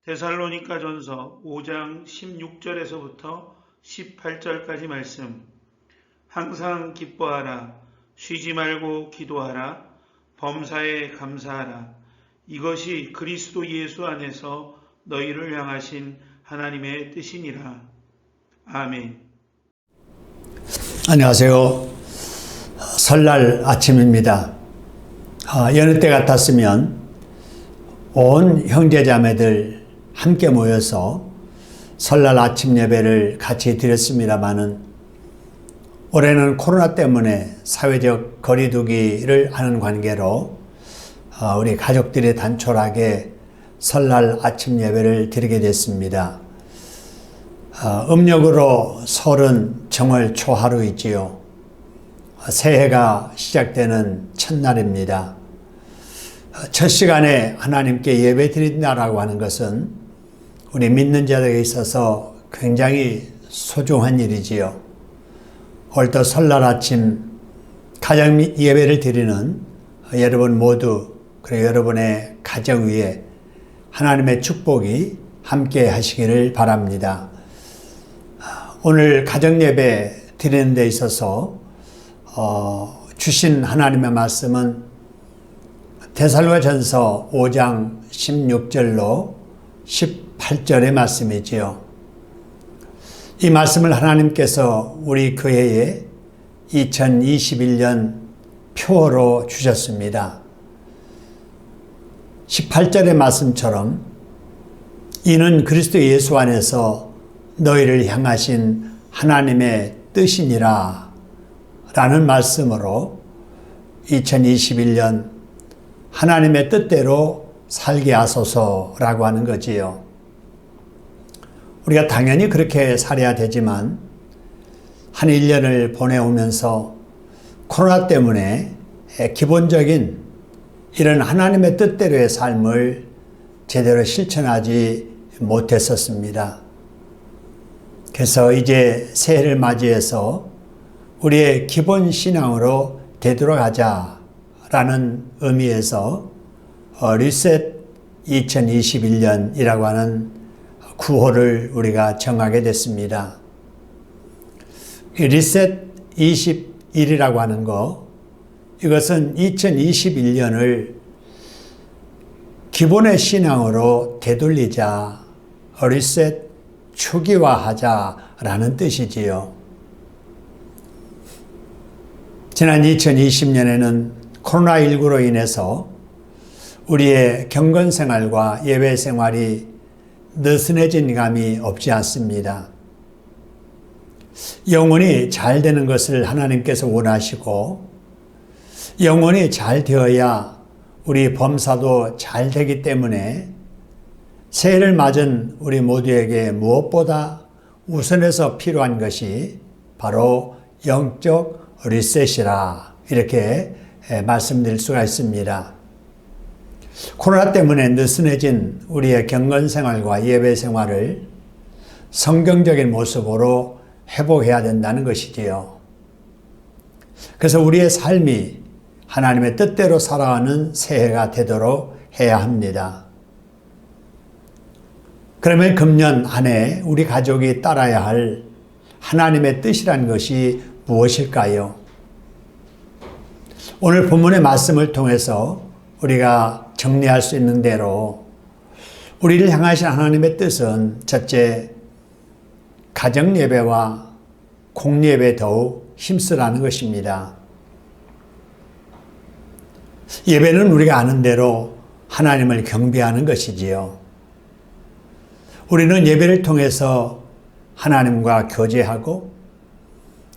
데살로니가전서 5장 16절에서부터 18절까지 말씀. 항상 기뻐하라. 쉬지 말고 기도하라. 범사에 감사하라. 이것이 그리스도 예수 안에서 너희를 향하신 하나님의 뜻이니라. 아멘. 안녕하세요. 설날 아침입니다. 여느 때 같았으면 온 형제자매들 함께 모여서 설날 아침 예배를 같이 드렸습니다마는 올해는 코로나 때문에 사회적 거리두기를 하는 관계로 우리 가족들이 단촐하게 설날 아침 예배를 드리게 됐습니다. 음력으로 설은 정월 초하루이지요. 새해가 시작되는 첫날입니다. 첫 시간에 하나님께 예배 드린다라고 하는 것은 우리 믿는 자들에게 있어서 굉장히 소중한 일이지요. 올더 설날 아침 가정 예배를 드리는 여러분 모두 그리고 여러분의 가정 위에 하나님의 축복이 함께 하시기를 바랍니다. 오늘 가정 예배 드리는 데 있어서 주신 하나님의 말씀은 데살로니가전서 5장 16절로 18절의 말씀이지요. 이 말씀을 하나님께서 우리 교회에 2021년 표어로 주셨습니다. 18절의 말씀처럼 이는 그리스도 예수 안에서 너희를 향하신 하나님의 뜻이니라 라는 말씀으로 2021년 하나님의 뜻대로 살게 하소서라고 하는 거지요. 우리가 당연히 그렇게 살아야 되지만 한 1년을 보내오면서 코로나 때문에 기본적인 이런 하나님의 뜻대로의 삶을 제대로 실천하지 못했었습니다. 그래서 이제 새해를 맞이해서 우리의 기본 신앙으로 되돌아가자라는 의미에서 리셋 2021년이라고 하는 구호를 우리가 정하게 됐습니다. 리셋 21이라고 하는 거, 이것은 2021년을 기본의 신앙으로 되돌리자, 리셋 초기화하자라는 뜻이지요. 지난 2020년에는 코로나19로 인해서 우리의 경건 생활과 예배 생활이 느슨해진 감이 없지 않습니다. 영혼이 잘 되는 것을 하나님께서 원하시고 영혼이 잘 되어야 우리 범사도 잘 되기 때문에 새해를 맞은 우리 모두에게 무엇보다 우선해서 필요한 것이 바로 영적 리셋이라 이렇게 말씀드릴 수가 있습니다. 코로나 때문에 느슨해진 우리의 경건 생활과 예배 생활을 성경적인 모습으로 회복해야 된다는 것이지요. 그래서 우리의 삶이 하나님의 뜻대로 살아가는 새해가 되도록 해야 합니다. 그러면 금년 한 해 우리 가족이 따라야 할 하나님의 뜻이란 것이 무엇일까요? 오늘 본문의 말씀을 통해서 우리가 정리할 수 있는 대로 우리를 향하신 하나님의 뜻은 첫째, 가정예배와 공예배에 더욱 힘쓰라는 것입니다. 예배는 우리가 아는 대로 하나님을 경배하는 것이지요. 우리는 예배를 통해서 하나님과 교제하고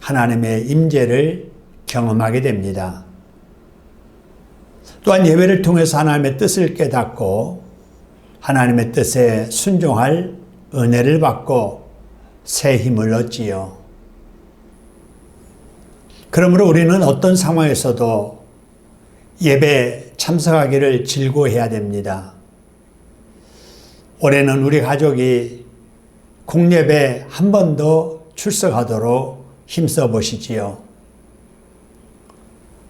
하나님의 임재를 경험하게 됩니다. 또한 예배를 통해서 하나님의 뜻을 깨닫고 하나님의 뜻에 순종할 은혜를 받고 새 힘을 얻지요. 그러므로 우리는 어떤 상황에서도 예배에 참석하기를 즐거워해야 됩니다. 올해는 우리 가족이 공예배 한 번 더 출석하도록 힘써 보시지요.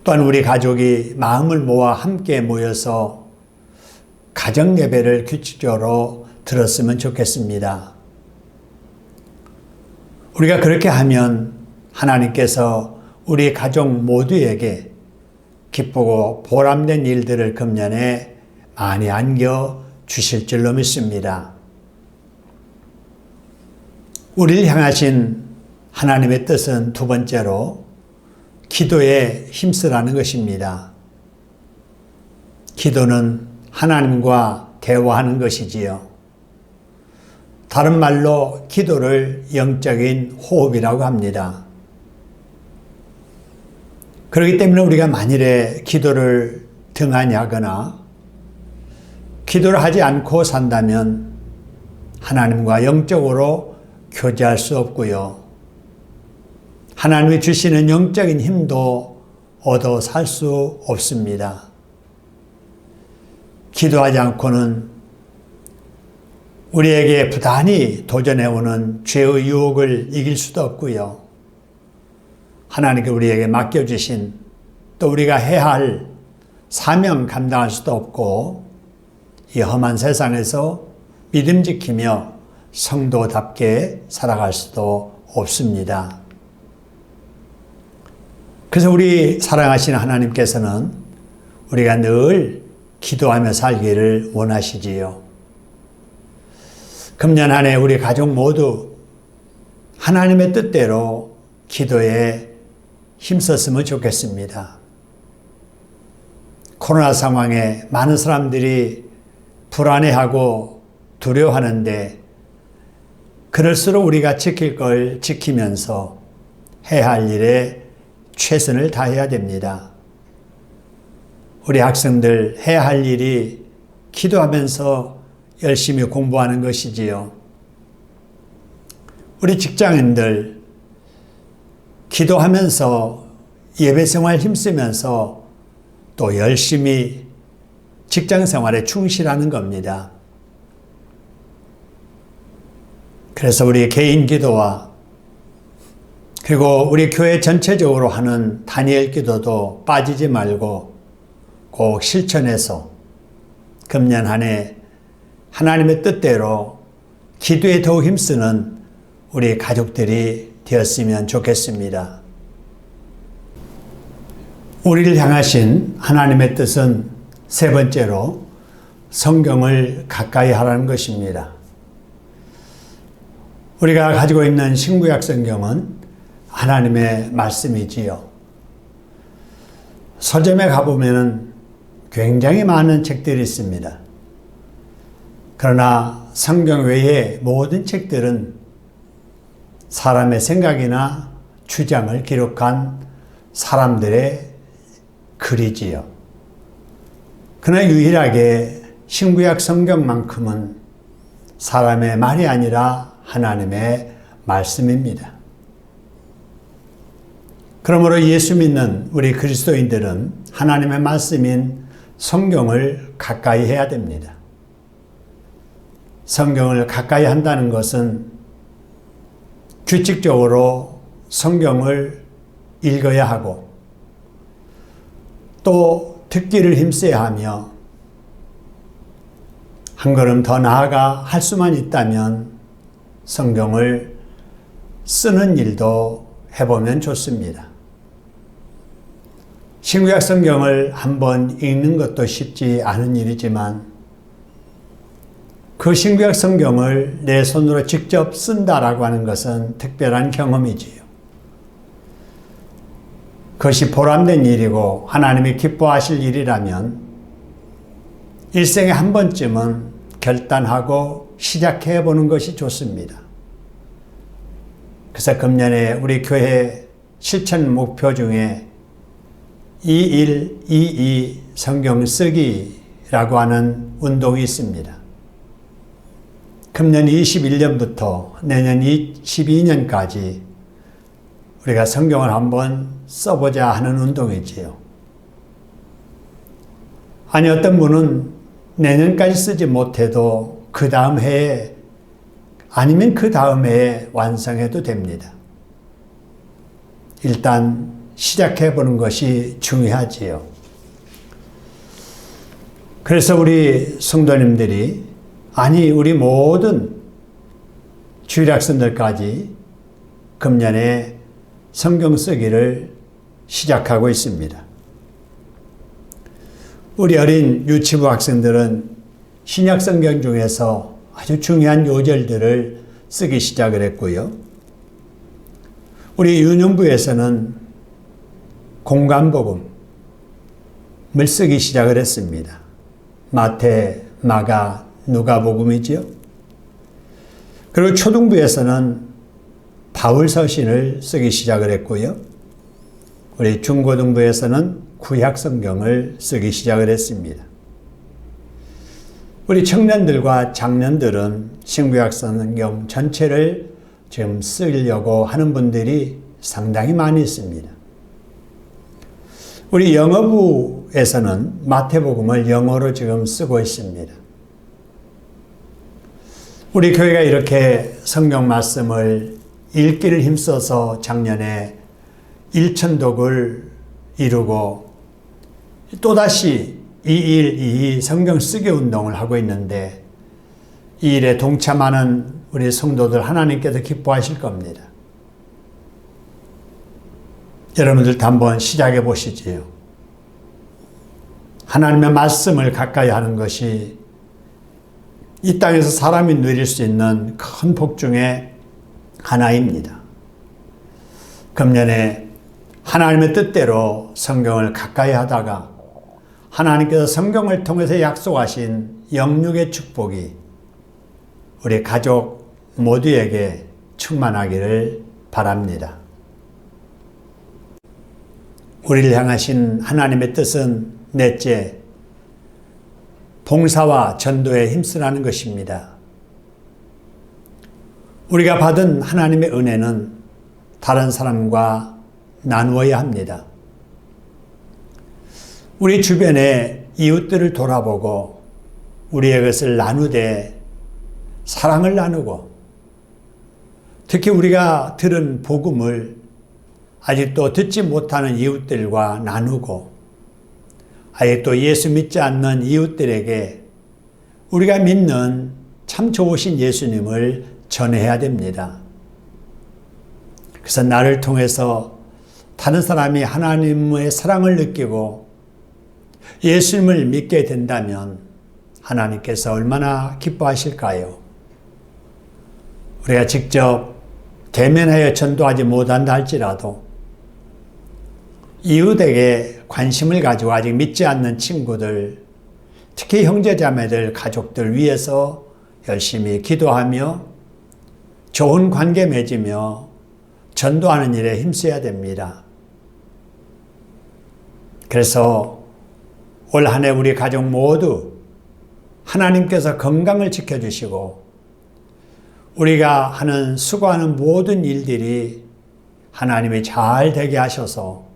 또한 우리 가족이 마음을 모아 함께 모여서 가정예배를 규칙적으로 들었으면 좋겠습니다. 우리가 그렇게 하면 하나님께서 우리 가족 모두에게 기쁘고 보람된 일들을 금년에 많이 안겨 주실 줄로 믿습니다. 우리를 향하신 하나님의 뜻은 두 번째로 기도에 힘쓰라는 것입니다. 기도는 하나님과 대화하는 것이지요. 다른 말로 기도를 영적인 호흡이라고 합니다. 그렇기 때문에 우리가 만일에 기도를 등한히 하거나 기도를 하지 않고 산다면 하나님과 영적으로 교제할 수 없고요. 하나님이 주시는 영적인 힘도 얻어 살 수 없습니다. 기도하지 않고는 우리에게 부단히 도전해오는 죄의 유혹을 이길 수도 없고요. 하나님께 우리에게 맡겨주신 또 우리가 해야 할 사명 감당할 수도 없고 이 험한 세상에서 믿음 지키며 성도답게 살아갈 수도 없습니다. 그래서 우리 사랑하시는 하나님께서는 우리가 늘 기도하며 살기를 원하시지요. 금년 한 해 우리 가족 모두 하나님의 뜻대로 기도에 힘썼으면 좋겠습니다. 코로나 상황에 많은 사람들이 불안해하고 두려워하는데 그럴수록 우리가 지킬 걸 지키면서 해야 할 일에 최선을 다해야 됩니다. 우리 학생들 해야 할 일이 기도하면서 열심히 공부하는 것이지요. 우리 직장인들 기도하면서 예배생활 힘쓰면서 또 열심히 직장생활에 충실하는 겁니다. 그래서 우리 개인 기도와 그리고 우리 교회 전체적으로 하는 다니엘 기도도 빠지지 말고 꼭 실천해서 금년 한 해 하나님의 뜻대로 기도에 더욱 힘쓰는 우리 가족들이 되었으면 좋겠습니다. 우리를 향하신 하나님의 뜻은 세 번째로 성경을 가까이 하라는 것입니다. 우리가 가지고 있는 신구약 성경은 하나님의 말씀이지요. 서점에 가보면 굉장히 많은 책들이 있습니다. 그러나 성경 외의 모든 책들은 사람의 생각이나 주장을 기록한 사람들의 글이지요. 그러나 유일하게 신구약 성경만큼은 사람의 말이 아니라 하나님의 말씀입니다. 그러므로 예수 믿는 우리 그리스도인들은 하나님의 말씀인 성경을 가까이 해야 됩니다. 성경을 가까이 한다는 것은 규칙적으로 성경을 읽어야 하고 또 듣기를 힘써야 하며 한 걸음 더 나아가 할 수만 있다면 성경을 쓰는 일도 해보면 좋습니다. 신구약 성경을 한번 읽는 것도 쉽지 않은 일이지만 그 신구약 성경을 내 손으로 직접 쓴다라고 하는 것은 특별한 경험이지요. 그것이 보람된 일이고 하나님이 기뻐하실 일이라면 일생에 한 번쯤은 결단하고 시작해 보는 것이 좋습니다. 그래서 금년에 우리 교회 실천 목표 중에 2122 성경 쓰기라고 하는 운동이 있습니다. 금년 21년부터 내년 22년까지 우리가 성경을 한번 써보자 하는 운동이지요. 아니 어떤 분은 내년까지 쓰지 못해도 그 다음 해에 아니면 그 다음 해에 완성해도 됩니다. 일단 시작해보는 것이 중요하지요. 그래서 우리 성도님들이 아니 우리 모든 주일학생들까지 금년에 성경 쓰기를 시작하고 있습니다. 우리 어린 유치부 학생들은 신약 성경 중에서 아주 중요한 요절들을 쓰기 시작을 했고요. 우리 유년부에서는 공관복음을 쓰기 시작을 했습니다. 마태, 마가, 누가복음이지요. 그리고 초등부에서는 바울서신을 쓰기 시작을 했고요. 우리 중고등부에서는 구약성경을 쓰기 시작을 했습니다. 우리 청년들과 장년들은 신구약성경 전체를 지금 쓰려고 하는 분들이 상당히 많이 있습니다. 우리 영어부에서는 마태복음을 영어로 지금 쓰고 있습니다. 우리 교회가 이렇게 성경 말씀을 읽기를 힘써서 작년에 1,000독을 이루고 또다시 2.1.2 성경 쓰기 운동을 하고 있는데 이 일에 동참하는 우리 성도들 하나님께서 기뻐하실 겁니다. 여러분들도 한번 시작해 보시지요. 하나님의 말씀을 가까이 하는 것이 이 땅에서 사람이 누릴 수 있는 큰 복 중에 하나입니다. 금년에 하나님의 뜻대로 성경을 가까이 하다가 하나님께서 성경을 통해서 약속하신 영육의 축복이 우리 가족 모두에게 충만하기를 바랍니다. 우리를 향하신 하나님의 뜻은 넷째, 봉사와 전도에 힘쓰라는 것입니다. 우리가 받은 하나님의 은혜는 다른 사람과 나누어야 합니다. 우리 주변의 이웃들을 돌아보고 우리의 것을 나누되 사랑을 나누고 특히 우리가 들은 복음을 아직도 듣지 못하는 이웃들과 나누고 아직도 예수 믿지 않는 이웃들에게 우리가 믿는 참 좋으신 예수님을 전해야 됩니다. 그래서 나를 통해서 다른 사람이 하나님의 사랑을 느끼고 예수님을 믿게 된다면 하나님께서 얼마나 기뻐하실까요? 우리가 직접 대면하여 전도하지 못한다 할지라도 이웃에게 관심을 가지고 아직 믿지 않는 친구들, 특히 형제자매들, 가족들 위해서 열심히 기도하며 좋은 관계 맺으며 전도하는 일에 힘써야 됩니다. 그래서 올 한 해 우리 가족 모두 하나님께서 건강을 지켜주시고 우리가 하는 수고하는 모든 일들이 하나님이 잘 되게 하셔서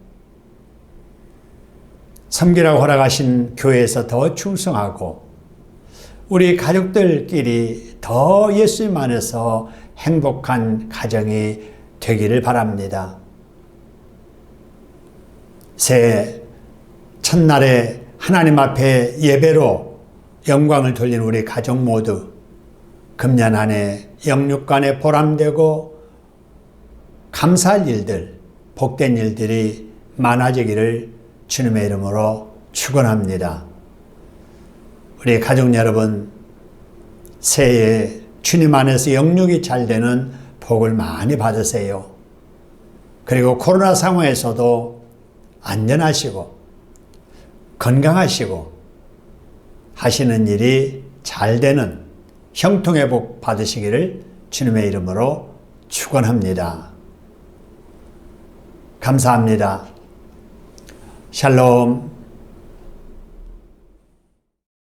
섬기라고 허락하신 교회에서 더 충성하고 우리 가족들끼리 더 예수님 안에서 행복한 가정이 되기를 바랍니다. 새해 첫날에 하나님 앞에 예배로 영광을 돌린 우리 가족 모두 금년 한 해 영육간에 보람되고 감사할 일들, 복된 일들이 많아지기를 주님의 이름으로 축원합니다. 우리 가족 여러분, 새해에 주님 안에서 영육이 잘 되는 복을 많이 받으세요. 그리고 코로나 상황에서도 안전하시고 건강하시고 하시는 일이 잘 되는 형통의 복 받으시기를 주님의 이름으로 축원합니다. 감사합니다. 샬롬.